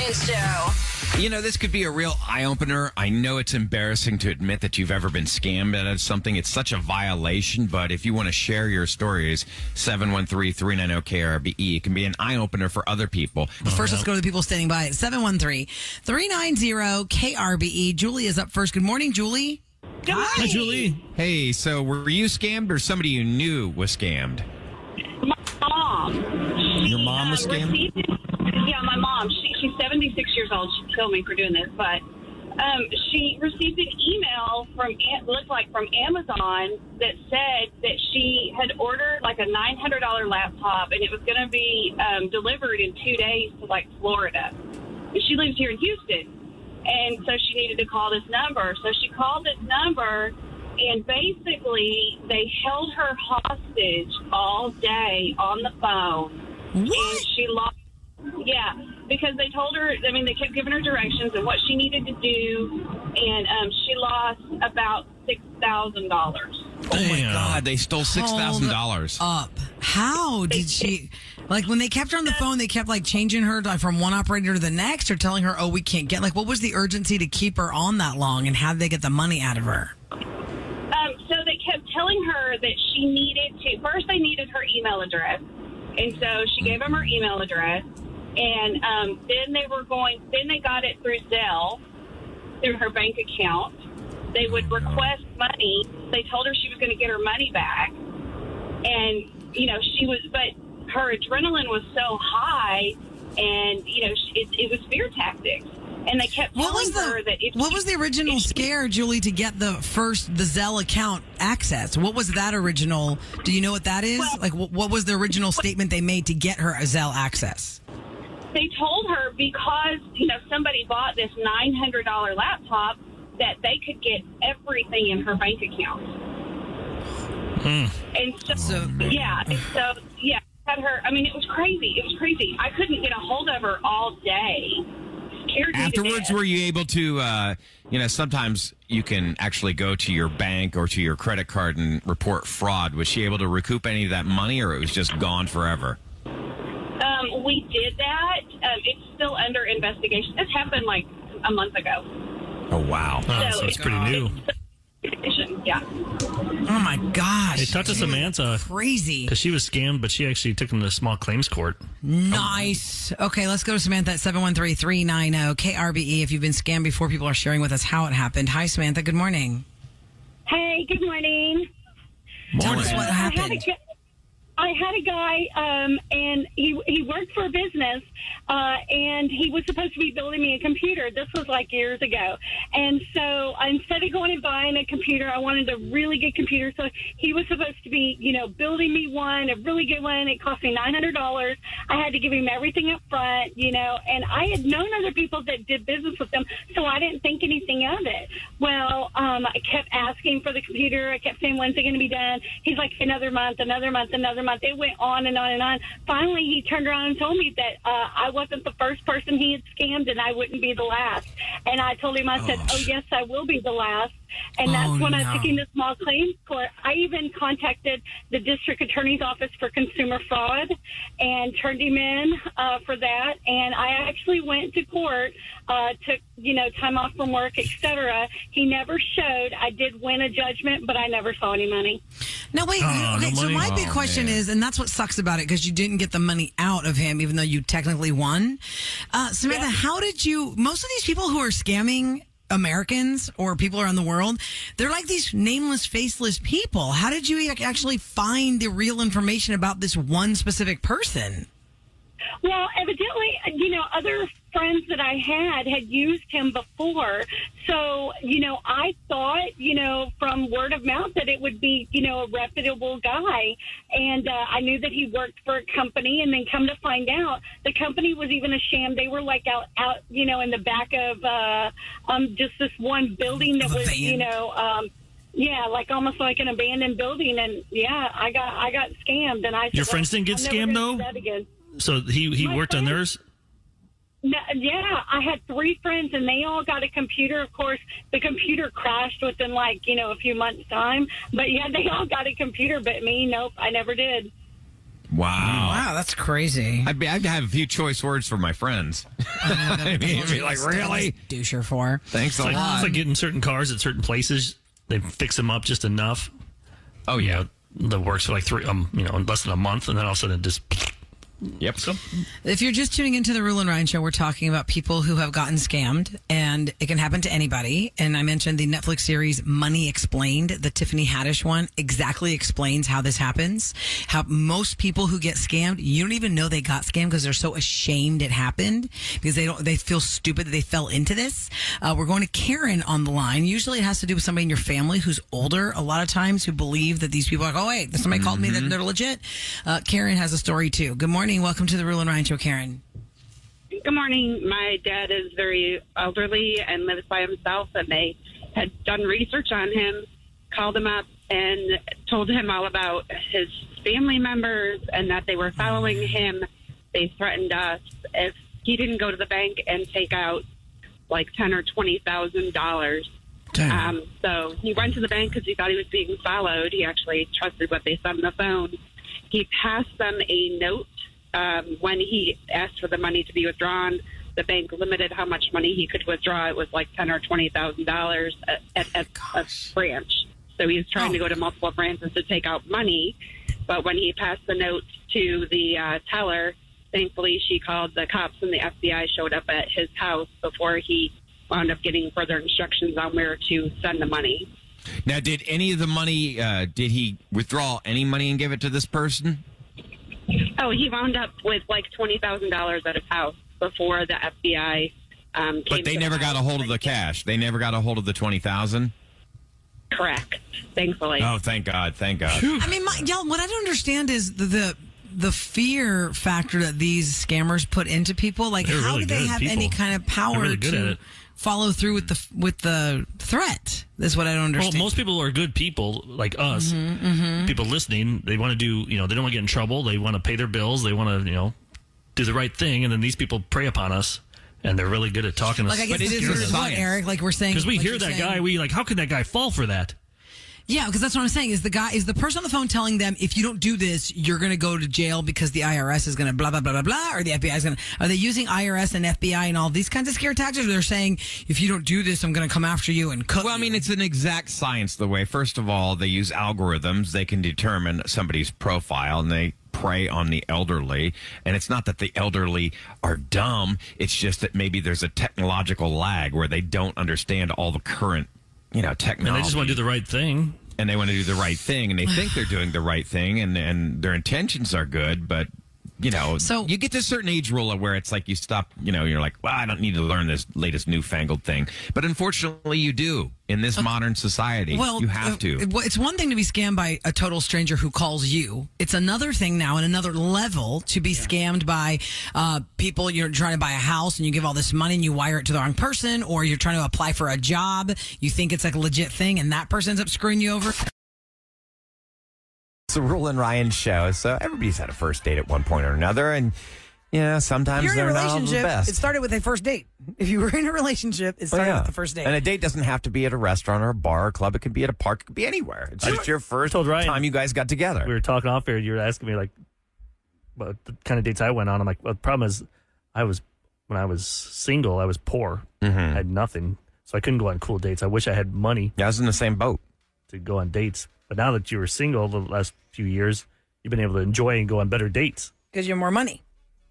Ryan Show. You know, this could be a real eye-opener. I know it's embarrassing to admit that you've ever been scammed out of something. It's such a violation, but if you want to share your stories, 713-390-KRBE. It can be an eye-opener for other people. But first, let's go to the people standing by at 713-390-KRBE. Julie is up first. Good morning, Julie. Hi, Julie. Hey, so were you scammed or somebody you knew was scammed? My mom. Your mom was scammed? Yeah, my mom. She's 76 years old. She'd kill me for doing this, but she received an email looked like from Amazon that said that she had ordered like a $900 laptop and it was going to be delivered in 2 days to like Florida. And she lives here in Houston, and so she needed to call this number. So she called this number, and basically they held her hostage all day on the phone. What? And she lost. Yeah, because they told her, I mean, they kept giving her directions and what she needed to do, and she lost about $6,000. Oh, my God. They stole $6,000. Up. How did she, like, when they kept her on the phone, they kept, like, changing her from one operator to the next, or telling her, oh, we can't get, like, what was the urgency to keep her on that long, and how did they get the money out of her? So they kept telling her that she needed to, first they needed her email address, and so she gave them her email address. And then they got it through Zelle, through her bank account. They would request money. They told her she was going to get her money back. And, you know, but her adrenaline was so high, and, you know, it was fear tactics. And they kept telling her that what was the original scare, Julie, to get the Zelle account access? What was that original? Do you know what that is? Well, what was the original statement they made to get her a Zelle access? They told her because, you know, somebody bought this $900 laptop that they could get everything in her bank account. And had her, I mean, it was crazy. It was crazy. I couldn't get a hold of her all day. Scared me Afterwards, to death. were you able to, you know, sometimes you can actually go to your bank or to your credit card and report fraud. Was she able to recoup any of that money, or it was just gone forever? We did that. It's still under investigation. This happened like a month ago. Oh, wow. So it's pretty new. Yeah. Oh, my gosh. Hey, talk to Samantha. Crazy. Because she was scammed, but she actually took him to small claims court. Nice. Okay, let's go to Samantha at 713-390-KRBE. If you've been scammed before, people are sharing with us how it happened. Hi, Samantha. Good morning. Hey, good morning. Tell us what happened. I had a guy, and he worked for a business, and he was supposed to be building me a computer. This was like years ago. And so instead of going and buying a computer, I wanted a really good computer. So he was supposed to be, you know, building me one, a really good one. It cost me $900. I had to give him everything up front, you know, and I had known other people that did business with them, so I didn't think anything of it. Well, I kept asking for the computer. I kept saying, when's it going to be done? He's like, another month. It went on and on and on. Finally, he turned around and told me that I wasn't the first person he had scammed, and I wouldn't be the last. And I told him, I said, oh, yes, I will be the last. And that's when I took him to small claims court. I even contacted the district attorney's office for consumer fraud and turned him in for that. And I actually went to court, took, you know, time off from work, etc. He never showed. I did win a judgment, but I never saw any money. No, wait. Okay, so my big question is, and that's what sucks about it, because you didn't get the money out of him, even though you technically won. Samantha, how did you, most of these people who are scamming Americans or people around the world, they're like these nameless, faceless people. How did you actually find the real information about this one specific person? Well, evidently, you know, other friends that I had used him before. So, you know, I thought, you know, from word of mouth that it would be, you know, a reputable guy. And I knew that he worked for a company, and then come to find out, the company was even a sham. They were like out, you know, in the back of just this one building that was, you know, yeah, like almost like an abandoned building. And yeah, I got scammed. And I said, your friends didn't get scammed though? So he worked on theirs? No, yeah, I had 3 friends, and they all got a computer. Of course, the computer crashed within, like, you know, a few months' time. But, yeah, they all got a computer, but me, nope, I never did. Wow, that's crazy. I'd have a few choice words for my friends. I mean, I'd be like, really? Doucher for. Thanks a lot. It's like getting certain cars at certain places. They fix them up just enough. Oh, yeah. That works for like less than a month, and then all of a sudden it just... Yep. So, if you're just tuning into the Roula and Ryan show, we're talking about people who have gotten scammed, and it can happen to anybody. And I mentioned the Netflix series Money Explained, the Tiffany Haddish one, exactly explains how this happens. How most people who get scammed, you don't even know they got scammed because they're so ashamed it happened because they feel stupid that they fell into this. We're going to Karen on the line. Usually it has to do with somebody in your family who's older. A lot of times who believe that these people are like, oh wait, somebody called me that they're legit. Karen has a story too. Good morning. Welcome to the Roula and Ryan show, Karen. Good morning. My dad is very elderly and lives by himself, and they had done research on him, called him up, and told him all about his family members and that they were following him. They threatened us if he didn't go to the bank and take out like $10,000 or $20,000. So he went to the bank because he thought he was being followed. He actually trusted what they said on the phone. He passed them a note. When he asked for the money to be withdrawn, the bank limited how much money he could withdraw. It was like $10,000 or $20,000 at a branch. So he was trying to go to multiple branches to take out money. But when he passed the note to the teller, thankfully she called the cops and the FBI showed up at his house before he wound up getting further instructions on where to send the money. Now, did any of the money, did he withdraw any money and give it to this person? Oh, he wound up with like $20,000 at his house before the FBI came. But they never got a hold of the cash. They never got a hold of the $20,000. Correct. Thankfully. Oh, thank God! Thank God. I mean, y'all, what I don't understand is the fear factor that these scammers put into people. Like, They're how really do they good have people. any kind of power really good at to it. follow through with the threat? That's what I don't understand. Well, most people are good people like us. People listening, they want to do, they don't want to get in trouble. They want to pay their bills. They want to, do the right thing. And then these people prey upon us, and they're really good at talking Like, us. I guess But it the is fear a is what, science. Eric? Like we're saying, Because we like hear you're that saying- guy, we like, how could that guy fall for that? Yeah, because that's what I'm saying. Is the person on the phone telling them if you don't do this, you're going to go to jail because the IRS is going to blah blah blah blah blah, or the FBI is going to? Are they using IRS and FBI and all these kinds of scare tactics? Or they're saying if you don't do this, I'm going to come after you and cook. Well, I mean, you? it's an exact science the way. First of all, they use algorithms. They can determine somebody's profile, and they prey on the elderly. And it's not that the elderly are dumb. It's just that maybe there's a technological lag where they don't understand all the current, technology. And they just want to do the right thing. And they want to do the right thing, and they think they're doing the right thing, and their intentions are good, but so you get to a certain age, Roula, where it's like you stop, you're like, well, I don't need to learn this latest newfangled thing. But unfortunately, you do in this modern society. Well, you have to. It's one thing to be scammed by a total stranger who calls you. It's another thing now and another level to be scammed by people. You're trying to buy a house and you give all this money and you wire it to the wrong person, or you're trying to apply for a job. You think it's like a legit thing and that person ends up screwing you over. It's the Roula and Ryan show. So everybody's had a first date at one point or another, and sometimes You're in a they're not all the relationship. best. It started with a first date. If you were in a relationship, it started with the first date. And a date doesn't have to be at a restaurant or a bar or club. It could be at a park. It could be anywhere. It's just your first told Ryan- time you guys got together. We were talking off air. You were asking me, like, what the kind of dates I went on. I'm like, well, the problem is when I was single, I was poor. I had nothing. So I couldn't go on cool dates. I wish I had money Yeah, I was in the same boat. to go on dates. But now that you were single the last few years, you've been able to enjoy and go on better dates. Because you have more money.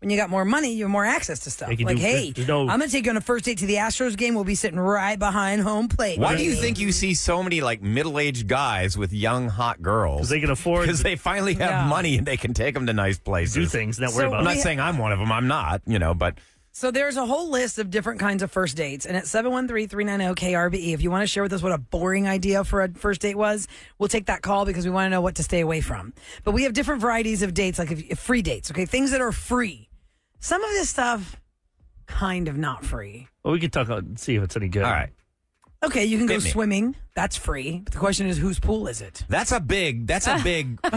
When you got more money, you have more access to stuff. They can Like, do- hey, there's no- I'm going to take you on a first date to the Astros game. We'll be sitting right behind home plate. Why do you think you see so many middle-aged guys with young, hot girls? Because they can afford Because to they finally have Yeah. money and they can take them to nice places. do things, not worry So about I'm it. not saying I'm one of them. I'm not, but So there's a whole list of different kinds of first dates. And at 713-390-KRBE, if you want to share with us what a boring idea for a first date was, we'll take that call because we want to know what to stay away from. But we have different varieties of dates, like if free dates, okay? Things that are free. Some of this stuff, kind of not free. Well, we can talk and see if it's any good. all right. Okay, you can go Hit me. swimming. That's free. But the question is, whose pool is it? That's a big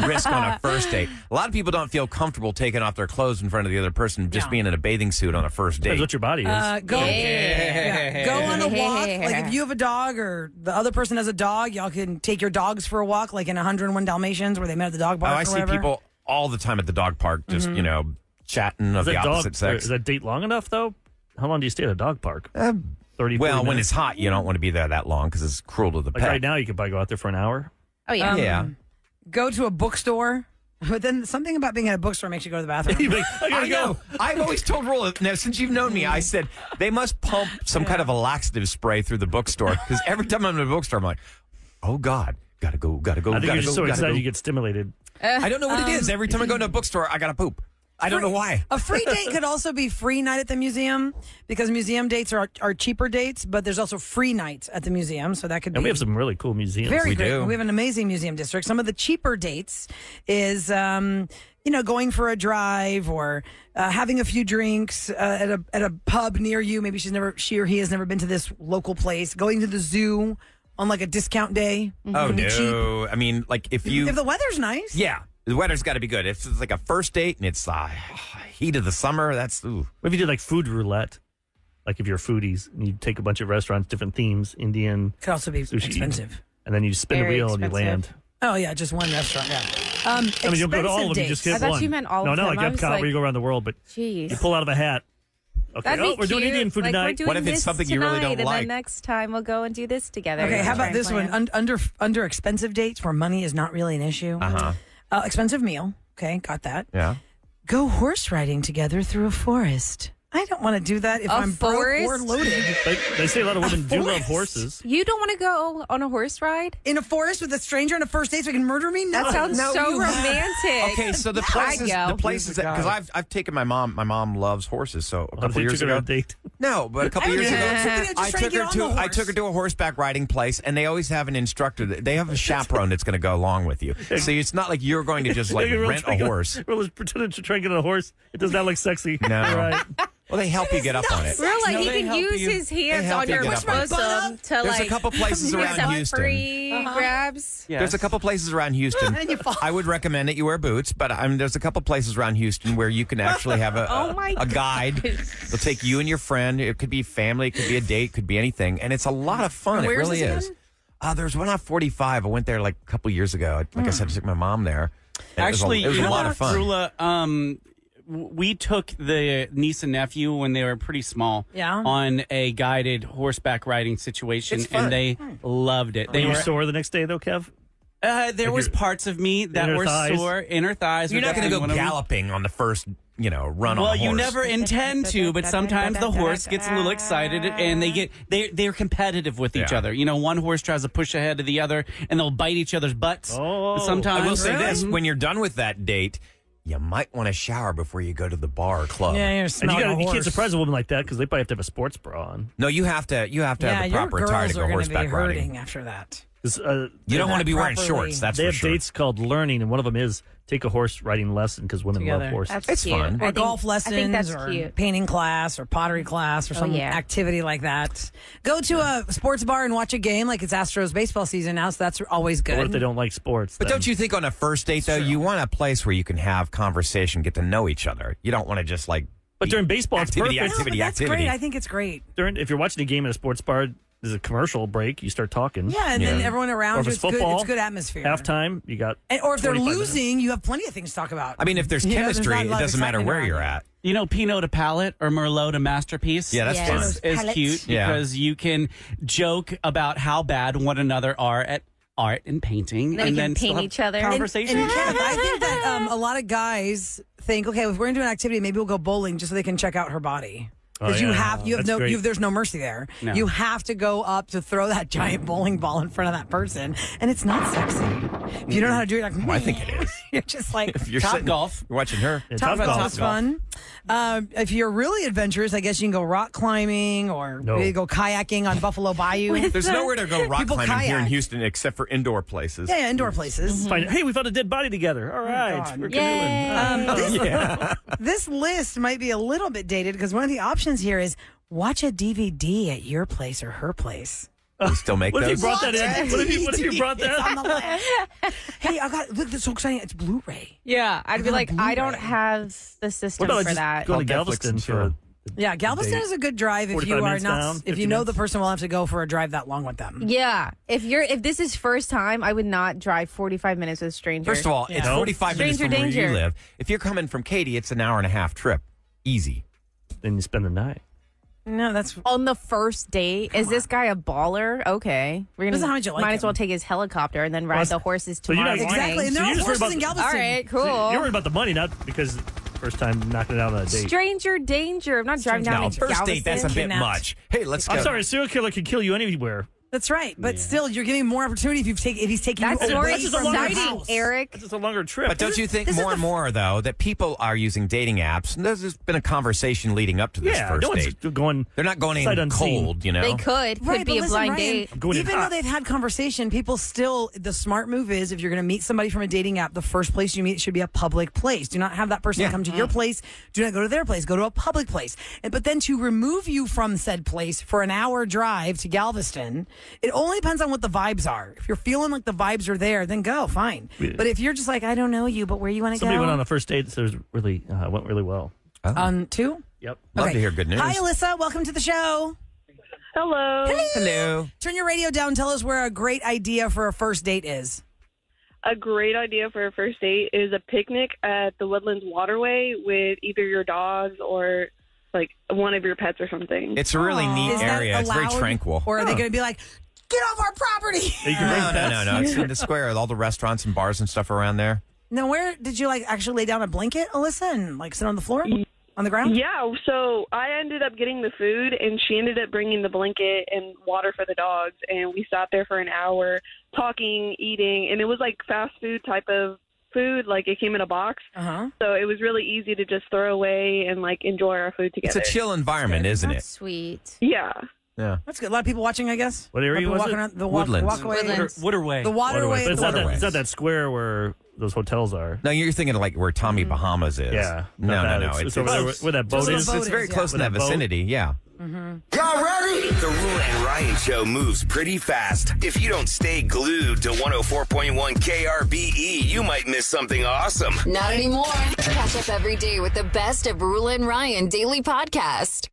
risk on a first date. A lot of people don't feel comfortable taking off their clothes in front of the other person, just No. being in a bathing suit on a first Depends date. what your body is. Go on a walk. Like if you have a dog or the other person has a dog, y'all can take your dogs for a walk, like in 101 Dalmatians where they met at the dog Oh, park. I or see whatever. people all the time at the dog park, just, chatting of the opposite sex. Is that date long enough, though? How long do you stay at a dog park? 30, well, 40 when minutes? it's hot, you don't want to be there that long because it's cruel to the Like pet. right now, you could probably go out there for an hour. Oh, yeah. Yeah. Go to a bookstore. But then something about being at a bookstore makes you go to the bathroom. You'd be like, I gotta go. know. I've always told Roula, now since you've known me, I said they must pump some kind of a laxative spray through the bookstore because every time I'm in the bookstore, I'm like, oh God, gotta go. I think you're just so excited you get stimulated. I don't know what it is. Every time I go to a bookstore, I gotta poop. I don't know why. A free date could also be free night at the museum because museum dates are cheaper dates, but there's also free nights at the museum, so that could be. And we have some really cool museums. Very We great. do. We have an amazing museum district. Some of the cheaper dates is, going for a drive or having a few drinks at a pub near you. Maybe she or he has never been to this local place. Going to the zoo on like a discount day. Oh can be cheap. no! I mean, like if the weather's nice. yeah, the weather's got to be good. If it's like a first date and it's heat of the summer, that's ooh. What if you did like food roulette? Like if you're foodies and you take a bunch of restaurants, different themes, Indian, Could also be sushi, expensive. and then you spin Very the wheel and you expensive. land. Oh yeah, just one restaurant. Yeah. I mean, you'll go to all of them. You just get I thought one. you meant all no, of no, them. like I was Epcot like, where you go around the world, but Jeez. you pull out of a hat. Okay, That'd be we're doing cute. Indian food like, tonight. We're doing What if it's this something you really tonight, don't and like? then next time we'll go and do this together. Okay, how about Try this and one? plan. Under expensive dates where money is not really an issue. Expensive meal. Okay, got that. Yeah. Go horse riding together through a forest. I don't want to do that if I'm broke or forest? loaded. They say a lot of women do love forest? horses. You don't want to go on a horse ride? In a forest with a stranger on a first date so he can murder me? No, That sounds no, so you have- romantic. Okay, so the I'd places, go. because I've taken my mom. My mom loves horses, so a couple You years took her on ago. a date. No, but a couple years ago, Just I trying to took get her on to the horse. I took her to a horseback riding place, and they always have an instructor. They have a chaperone that's going to go along with you. So it's not like you're going to just like rent a horse. Roula's pretending to try and get on a horse. It does not look sexy. No. All right. Well, they help you get up on it. Really, No, he they can help use you- his they hands help on you your get up on it. bosom to There's like. a couple places do around some Houston. free grabs. There's a couple places around Houston. And you fall. I would recommend that you wear boots, but there's a couple places around Houston where you can actually have Oh my a guide. They'll take you and your friend. It could be family, it could be a date, it could be anything, and it's a lot of fun. It Where's really this is. again? There's one on 45. I went there like a couple years ago. Like I said, I took my mom there. And Actually, it was a lot of fun. Rula, we took the niece and nephew when they were pretty small on a guided horseback riding situation, It's fun. and they loved it. Were They you were sore the next day, though, Kev? there was parts of me that inner were thighs? sore. Inner thighs. You're were not going to go definitely one of them. galloping on the first, run on a Well, horse. you never intend to, but sometimes the horse gets a little excited, and they're competitive with each Yeah. other. One horse tries to push ahead of the other, and they'll bite each other's butts. Oh. Sometimes I will say this: Mhm. when you're done with that date, you might want to shower before you go to the bar or club. Yeah, you're And smelling a you horse. can't surprise a woman like that because they probably have to have a sports bra on. No, you have to have Yeah, the proper your attire to girls go are going to horseback be hurting riding. after that. 'Cause, You don't want to be wearing properly. shorts. That's they for have sure. dates called learning, and one of them is take a horse riding lesson because women Together. love horses. That's It's cute. fun. I Or think- golf I lessons think that's or cute. painting class or pottery class or some yeah. activity like that. Go to a sports bar and watch a game like it's Astros baseball season now, so that's always But what if they good. don't like sports? But then? don't you think on a first date, though, you want a place where you can have conversation, get to know each other. You don't want to just like. But during baseball, it's activity, perfect. No, but that's great. I think it's great. If you're watching a game at a sports bar, there's a commercial break. You start talking. Yeah, and then everyone Or around if you, it's it's good. football, It's good atmosphere. Halftime, you got. Or if they're 45 minutes. losing, you have plenty of things to talk about. I mean, if there's You know, there's chemistry, not a it lot of doesn't matter excitement where around you're it. at. Pinot to palate or Merlot to masterpiece. Yeah, that's Yes. fun. Those is palettes. cute Yeah. because you can joke about how bad one another are at art and painting, Then and you can then still paint have each other. conversation. And Kev, I think that a lot of guys think, okay, if we're going to do an activity, maybe we'll go bowling just so they can check out her body. Because Oh, you yeah. have That's great. there's no mercy there. No. You have to go up to throw that giant bowling ball in front of that person, and it's not sexy. If you don't know how to do it, like, I think it is. You're just like If you're Top sitting, golf. you're watching her. Yeah, Top Top golf golf. is fun. If you're really adventurous, I guess you can go rock climbing or No. maybe go kayaking on Buffalo Bayou. There's nowhere to go rock People climbing here in kayak. Houston except for indoor places. Yeah, indoor places. Hey, we found a dead body together. All right, God. we're Yay. canoeing. This list might be a little bit dated because one of the options here is watch a DVD at your place or her place. We still make What if you those. brought that in? What if you brought It's on that? the list. Hey, I got look. This is so exciting. It's Blu-ray. Yeah, I'd be got a like, I don't Blu-ray. have the What system about for just that. going to Called Netflix Galveston and for chill. Yeah, Galveston is a good drive if you 45 are minutes not. down, If you know 50 the person will have to go for a drive that long with them. Yeah. If this is first time, I would not drive 45 minutes with a stranger. First of all, it's 45 minutes from Stranger where you danger. live. If you're coming from Katy, it's an hour and a half trip. Easy. Then you spend the night. No, that's On the first date, is this guy a baller? Okay, we're Depends on how gonna much you like might as well him. take his helicopter and then ride the horses so you're tomorrow not- morning. exactly. And So there you are just worry horses about in the- Galveston. All right, cool. You're worried about the money, not because first time knocking it out on a date. Stranger danger. I'm not driving down No, to first Galveston. date, that's a bit Kidnapped. much. Hey, let's go. I'm sorry, a serial killer can kill you anywhere. That's right, but still, you're getting more opportunity if he's taking That's you more away that's just a from longer your exciting, house. Eric. It's just a longer trip. But don't you think this is more and more, though, that people are using dating apps? And there's been a conversation leading up to this yeah, first no one's date. going. They're not going sight in unseen. cold, you know? They could Right, be but a listen, blind Ryan, date. going in even hot. though they've had conversation, people still, the smart move is if you're going to meet somebody from a dating app, the first place you meet should be a public place. Do not have that person come to your place. Do not go to their place. Go to a public place. But then to remove you from said place for an hour drive to Galveston, it only depends on what the vibes are. If you're feeling like the vibes are there, then go, fine. Yeah. But if you're just like, I don't know you, but where you want to go? Somebody went on a first date that was really went really well. On two? Yep. Love to hear good news. Hi, Alyssa. Welcome to the show. Hello. Hello. Turn your radio down. Tell us where a great idea for a first date is. A great idea for a first date is a picnic at the Woodlands Waterway with either your dogs or like one of your pets or something. It's a really neat Is that area. It's very allowed? tranquil. Or are they going to be like, get off our property? You can bring No, pets. no. It's in the square with all the restaurants and bars and stuff around there. Now, where did you actually lay down a blanket, Alyssa, and sit on the floor, on the ground? Yeah, so I ended up getting the food, and she ended up bringing the blanket and water for the dogs, and we sat there for an hour talking, eating, and it was like fast food type of food, like it came in a box. So it was really easy to just throw away and enjoy our food It's together. a chill environment, isn't That's it? sweet. Yeah. Yeah. That's good. A lot of people watching, I guess. What area People was walking it? on the Woodlands. walkway. Woodlands. Waterway. The waterway. But it's the not, waterway. it's not that square where those hotels are. No, you're thinking of where Tommy Bahamas is. Yeah. No. Not that. It's over there where that boat Just is. the boat It's very is, close in yeah. that That boat. vicinity. Yeah. Y'all ready? The Roula and Ryan Show moves pretty fast. If you don't stay glued to 104.1 KRBE, you might miss something awesome. Not anymore. Catch up every day with the best of Roula and Ryan Daily Podcast.